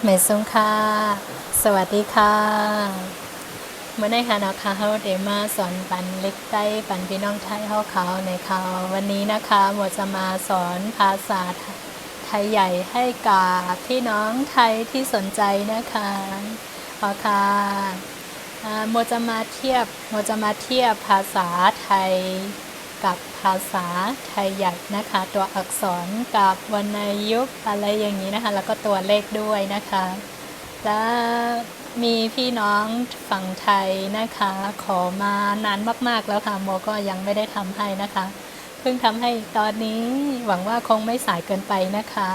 เมซุงค่ะสวัสดีค่ะเมื่อในค่ะนะคะเฮาเดมาสอนปันเล็กใต้ปันพี่น้องไทยเฮาเขาในเขาวันนี้นะคะหมวจะมาสอนภาษาไทยใหญ่ให้กับพี่น้องไทยที่สนใจนะคะขอค่ะโมจะมาเทียบภาษาไทยกับภาษาไทยใหญ่นะคะตัวอักษรกับวรรณยุกต์อะไรอย่างนี้นะคะแล้วก็ตัวเลขด้วยนะคะแล้วมีพี่น้องฝั่งไทยนะคะขอมานานมากๆแล้วค่ะโมก็ยังไม่ได้ทำให้นะคะเพิ่งทำให้ตอนนี้หวังว่าคงไม่สายเกินไปนะคะ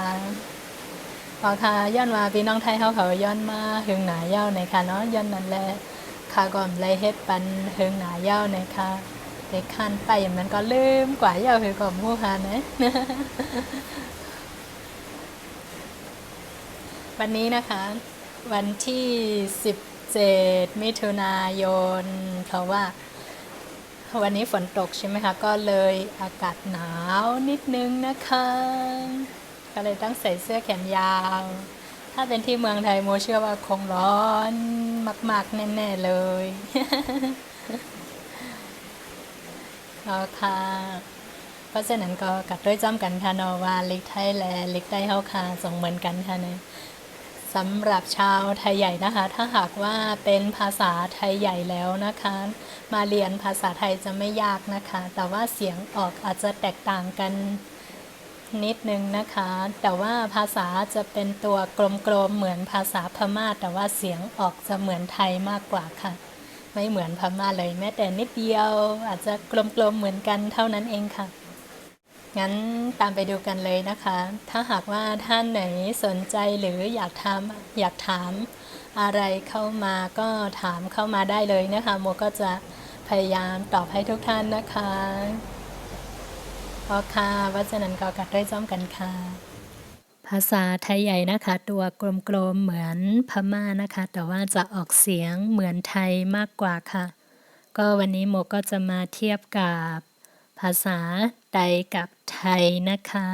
ขอค่ะย้อนว่าพี่น้องไทยเขาย้อนมาหึงหนาเย้าในค่ะเนาะย้อนนั่นแหละค่ะก่อนเลยเฮ็ดปันหึงหนาเย้าในค่ะเด็กขั้นไปอย่างนั้นก็ลืมกว่าเย้าคือก่อนผู้พานะ วันนี้นะคะวันที่17มิถุนายนเพราะว่าวันนี้ฝนตกใช่ไหมคะก็เลยอากาศหนาวนิดนึงนะคะก็เลยต้องใส่เสื้อแขนยาวถ้าเป็นที่เมืองไทยโมเชื่อว่าคงร้อนมากๆแน่ๆเลยก็ค่ะเพราะฉะนั้นก็กัดด้วยจ้ำกันค่ะเนาะว่าเล็กไทยและเล็กไต้เฮาค่ะส่งเหมือนกันค่ะเนย สำหรับชาวไทยใหญ่นะคะถ้าหากว่าเป็นภาษาไทยใหญ่แล้วนะคะมาเรียนภาษาไทยจะไม่ยากนะคะแต่ว่าเสียงออกอาจจะแตกต่างกันนิดนึงนะคะแต่ว่าภาษาจะเป็นตัวกลมๆเหมือนภาษาพม่าแต่ว่าเสียงออกจะเหมือนไทยมากกว่าค่ะไม่เหมือนพม่าเลยแม้แต่นิดเดียวอาจจะกลมๆเหมือนกันเท่านั้นเองค่ะ งั้นตามไปดูกันเลยนะคะ ถ้าหากว่าท่านไหนสนใจหรืออยากถามอะไรเข้ามาก็ถามเข้ามาได้เลยนะคะโมก็จะพยายามตอบให้ทุกท่านนะคะพอค่ะวัจนันก็กัดด้วยจ้อมกันค่ะภาษาไทยใหญ่นะคะตัวกลมๆเหมือนพม่านะคะแต่ว่าจะออกเสียงเหมือนไทยมากกว่าค่ะก็วันนี้โมก็จะมาเทียบกับภาษาไทยกับไทยนะคะ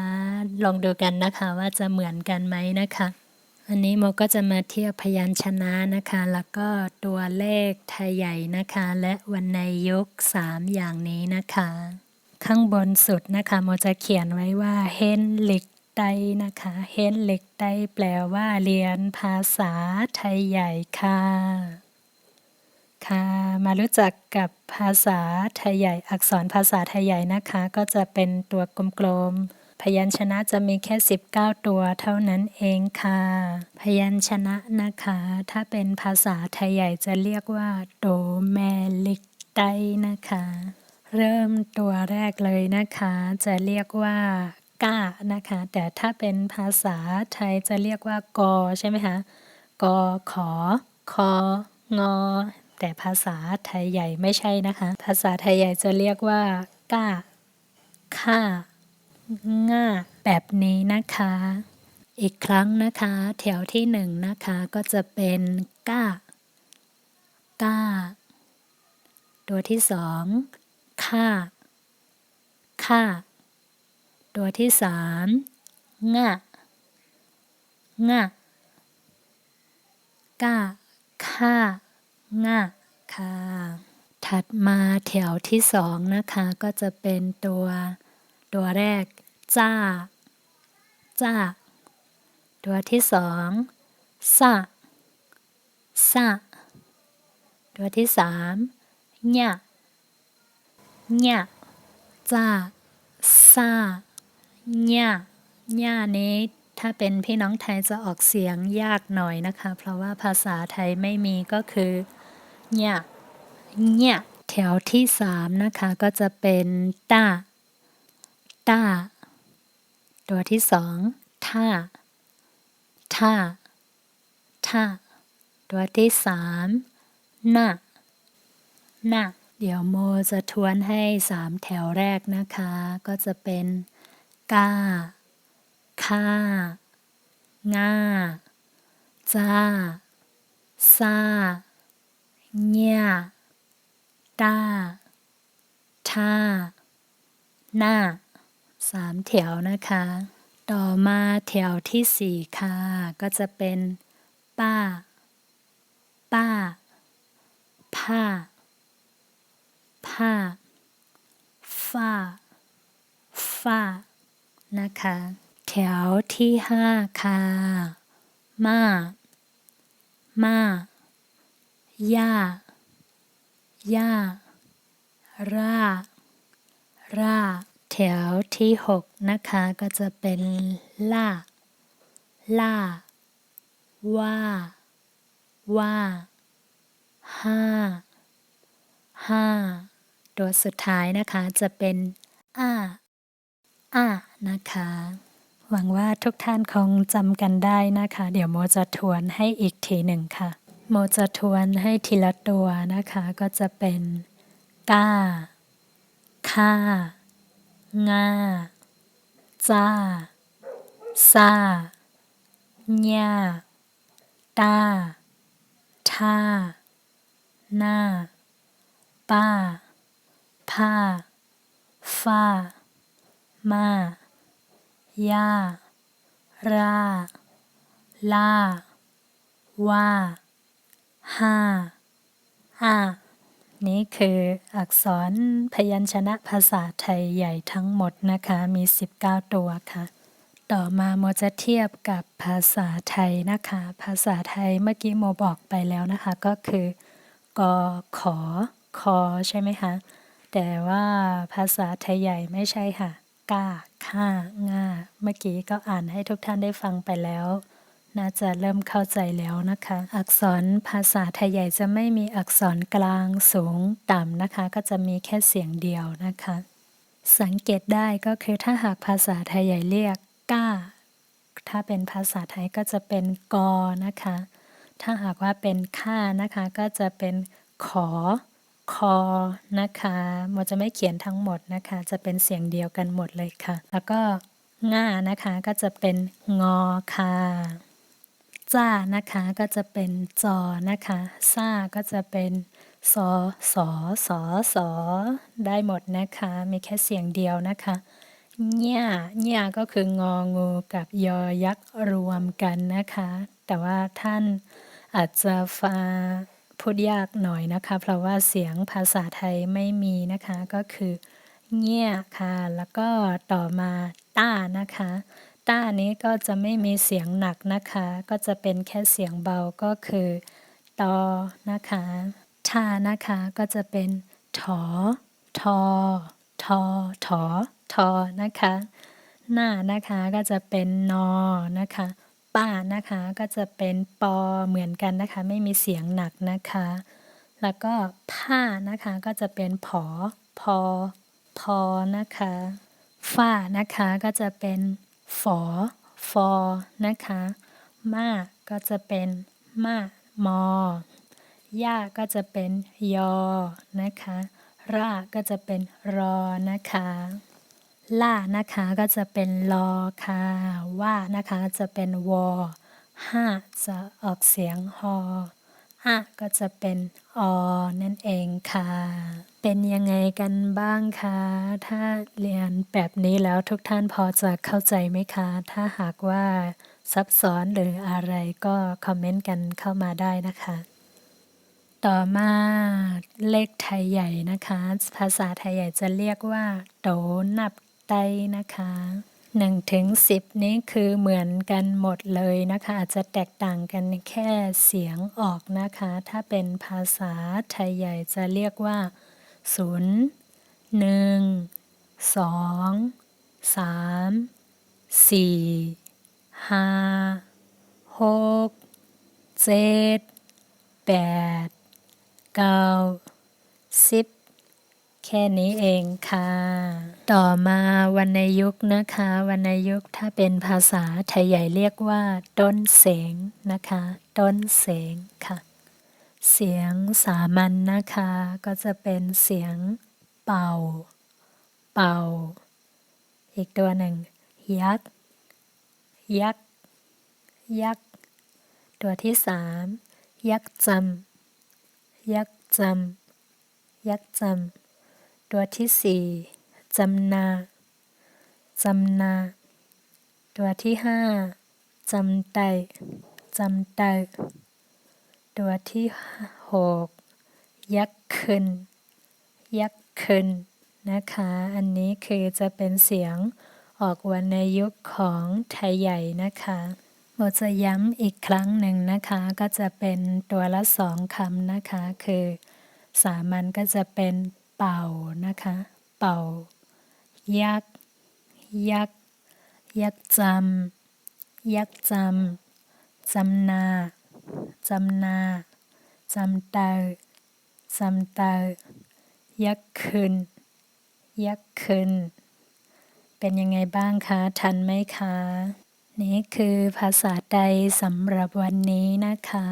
ลองดูกันนะคะว่าจะเหมือนกันไหมนะคะอันนี้โมก็จะมาเทียบพยัญชนะนะคะแล้วก็ตัวเลขไทยใหญ่นะคะและวรรณยุกต์3อย่างนี้นะคะข้างบนสุดนะคะโมจะเขียนไว้ว่าเฮนลิกไตนะคะเฮนลิกไตแปลว่าเรียนภาษาไทยใหญ่ค่ะค่ะมารู้จักกับภาษาไทยใหญ่อักษรภาษาไทยใหญ่นะคะก็จะเป็นตัวกลมๆพยัญชนะจะมีแค่19ตัวเท่านั้นเองค่ะพยัญชนะนะคะถ้าเป็นภาษาไทยใหญ่จะเรียกว่าโดแมลิกไตนะคะเริ่มตัวแรกเลยนะคะจะเรียกว่าก้านะคะแต่ถ้าเป็นภาษาไทยจะเรียกว่ากอใช่ไหมคะกอขอของอแต่ภาษาไทยใหญ่ไม่ใช่นะคะภาษาไทยใหญ่จะเรียกว่าก้าข้าง่าแบบนี้นะคะอีกครั้งนะคะแถวที่หนึ่งนะคะก็จะเป็นก้าก้าตัวที่สองข้าข้าตัวที่สามง่าง่าก้าข้าง่าค่ะถัดมาแถวที่สองนะคะก็จะเป็นตัวแรกจ้าจ้าตัวที่สองซาซาตัวที่สามเนี่ยเนี่ยจ้าซาเนี่ยเนี่ยนี้ถ้าเป็นพี่น้องไทยจะออกเสียงยากหน่อยนะคะเพราะว่าภาษาไทยไม่มีก็คือเนี่ยเนี่ยแถวที่สามนะคะก็จะเป็นต้าต้าตัวที่สองท่าท่าท่าตัวที่สามน่ะน่ะเดี๋ยวโมจะทวนให้3แถวแรกนะคะก็จะเป็นก้าค่าง่าจ้าซาเนี่ยต้าท่าหน้า3แถวนะคะต่อมาแถวที่4ค่ะก็จะเป็น ป้าป้าผ้าผ้าฝ้าฝ้านะคะแถวที่ห้าค่ะมามาย่าย่าร่าร่าแถวที่หกนะคะก็จะเป็นล่าล่าว่าว่าห้าห้าตัวสุดท้ายนะคะจะเป็นอ้าอ้านะคะหวังว่าทุกท่านคงจำกันได้นะคะเดี๋ยวโมจะทวนให้อีกทีหนึ่งค่ะโมจะทวนให้ทีละตัวนะคะก็จะเป็นก้าค่าง่าจ้าซาญ่าต้าท่าหน้าป้าผ้าฝ้ามาย่าราล่าว่าห้าอ้านี่คืออักษรพยัญชนะภาษาไทยใหญ่ทั้งหมดนะคะมี19ตัวค่ะต่อมาโมจะเทียบกับภาษาไทยนะคะภาษาไทยเมื่อกี้โมบอกไปแล้วนะคะก็คือกขอคอใช่ไหมคะแต่ว่าภาษาไทยใหญ่ไม่ใช่ค่ะก้าค่าง่าเมื่อกี้ก็อ่านให้ทุกท่านได้ฟังไปแล้วน่าจะเริ่มเข้าใจแล้วนะคะอักษรภาษาไทยใหญ่จะไม่มีอักษรกลางสูงต่ำนะคะก็จะมีแค่เสียงเดียวนะคะสังเกตได้ก็คือถ้าหากภาษาไทยใหญ่เรียกก้าถ้าเป็นภาษาไทยก็จะเป็นกอนะคะถ้าหากว่าเป็นค่านะคะก็จะเป็นขอคอนะคะโมจะไม่เขียนทั้งหมดนะคะจะเป็นเสียงเดียวกันหมดเลยค่ะแล้วก็ง่านะคะก็จะเป็นงอค่ะจ้านะคะก็จะเป็นจอนะคะซ่าก็จะเป็นสอสอสอสอได้หมดนะคะมีแค่เสียงเดียวนะคะเนี่ยเนี่ยก็คืององูกับยอยักษ์รวมกันนะคะแต่ว่าท่านอาจจะฟังพูดยากหน่อยนะคะเพราะว่าเสียงภาษาไทยไม่มีนะคะก็คือเงี่ยค่ะแล้วก็ต่อมาต้านะคะต้านี้ก็จะไม่มีเสียงหนักนะคะก็จะเป็นแค่เสียงเบาก็คือตอนะคะทานะคะก็จะเป็นถอทอทอถอทอนะคะหน้านะคะก็จะเป็นนอนะคะป้านะคะก็จะเป็นปอเหมือนกันนะคะไม่มีเสียงหนักนะคะแล้วก็ผ้านะคะก็จะเป็นผอพอพอนะคะฝ้านะคะก็จะเป็นฝอฟอนะคะมาก็จะเป็นมามอย่าก็จะเป็นยอนะคะราก็จะเป็นรอนะคะล่านะคะก็จะเป็นลอค่ะว่านะคะจะเป็นวอห้าจะออกเสียงฮออะก็จะเป็นอนั่นเองค่ะเป็นยังไงกันบ้างคะถ้าเรียนแบบนี้แล้วทุกท่านพอจะเข้าใจไหมคะถ้าหากว่าซับซ้อนหรืออะไรก็คอมเมนต์กันเข้ามาได้นะคะต่อมาเลขไทยใหญ่นะคะภาษาไทยใหญ่จะเรียกว่าโตนับไตนะคะ1 ถึง 10นี้คือเหมือนกันหมดเลยนะคะอาจจะแตกต่างกันแค่เสียงออกนะคะถ้าเป็นภาษาไทยใหญ่จะเรียกว่า0 1 2 3 4 5 6 7 8 9 10แค่นี้เองค่ะ ต่อมาวรรณยุกต์นะคะวรรณยุกต์ถ้าเป็นภาษาไทยใหญ่เรียกว่าต้นเสียงนะคะต้นเสียงค่ะ เสียงสามัญนะคะก็จะเป็นเสียงเป่าเป่าอีกตัวหนึ่งยักษ์ยักษ์ยักษ์ตัวที่3ยักษ์จำยักษ์จำยักษ์จำตัวที่4จำนาจำนาตัวที่5จำไตจ จำเตอตัวที่6ยักขึ้นยักขึ้นนะคะอันนี้คือจะเป็นเสียงออกวรรณยุกต์ของไทยใหญ่นะคะโมจะย้ำอีกครั้งหนึ่งนะคะก็จะเป็นตัวละ2คำนะคะคือสามัญก็จะเป็นเป่านะคะเป่ายักยักยักจำยักจำจำนาจำนาจำเตอจำเตอยักขึ้นยักขึ้นเป็นยังไงบ้างคะทันไหมคะนี่คือภาษาไทยสำหรับวันนี้นะคะ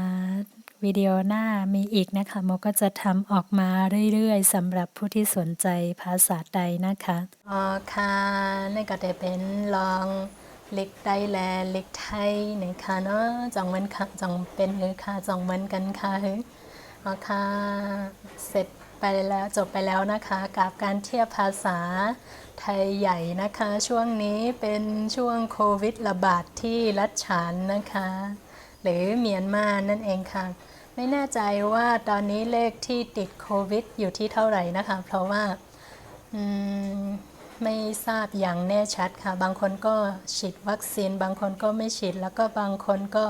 วิดีโอหน้ามีอีกนะคะโมก็จะทำออกมาเรื่อยๆสำหรับผู้ที่สนใจภาษาไทยนะคะอ๋อค่ะนี่ก็จะเป็นลองเล็กไทยและเล็กไทยนะคะเนาะจังเหมือนค่ะจังเป็นค่ะจังเหมือนกันค่ะอ๋อค่ะเสร็จไปแล้วจบไปแล้วนะคะกับการเทียบภาษาไทยใหญ่นะคะช่วงนี้เป็นช่วงโควิดระบาดที่รัฐฉานนะคะหรือเมียนมานั่นเองค่ะไม่แน่ใจว่าตอนนี้เลขที่ติดโควิดอยู่ที่เท่าไหร่นะคะเพราะว่าไม่ทราบอย่างแน่ชัดค่ะบางคนก็ฉีดวัคซีนบางคนก็ไม่ฉีดแล้วก็บางคนก็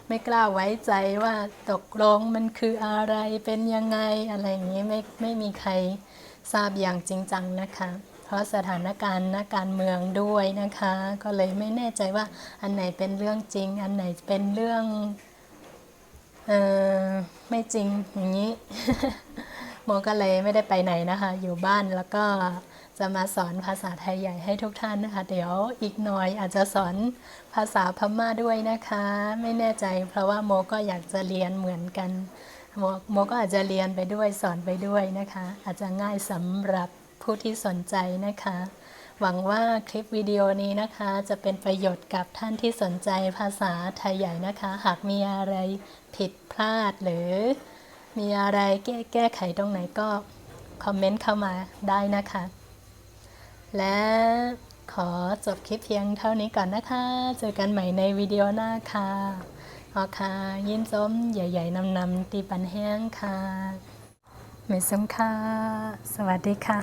ไม่กล้าไว้ใจว่าตกลงมันคืออะไรเป็นยังไงอะไรอย่างนี้ไม่มีใครทราบอย่างจริงจังนะคะเพราะสถานการณ์การเมืองด้วยนะคะก็เลยไม่แน่ใจว่าอันไหนเป็นเรื่องจริงอันไหนเป็นเรื่องไม่จริงอย่างนี้ โมก็เลยไม่ได้ไปไหนนะคะอยู่บ้านแล้วก็จะมาสอนภาษาไทยใหญ่ให้ทุกท่านนะคะเดี๋ยวอีกหน่อยอาจจะสอนภาษาพม่าด้วยนะคะไม่แน่ใจเพราะว่าโมก็อยากจะเรียนเหมือนกันโมก็อาจจะเรียนไปด้วยสอนไปด้วยนะคะอาจจะง่ายสำหรับผู้ที่สนใจนะคะหวังว่าคลิปวิดีโอนี้นะคะจะเป็นประโยชน์กับท่านที่สนใจภาษาไทยใหญ่นะคะหากมีอะไรผิดพลาดหรือมีอะไรแก้ไขตรงไหนก็คอมเมนต์เข้ามาได้นะคะและขอจบคลิปเพียงเท่านี้ก่อนนะคะเจอกันใหม่ในวิดีโอหน้าค่ะขอค่ะยินส้มใหญ่ๆนำๆตีปันแห้งค่ะไม่สำค่ะสวัสดีค่ะ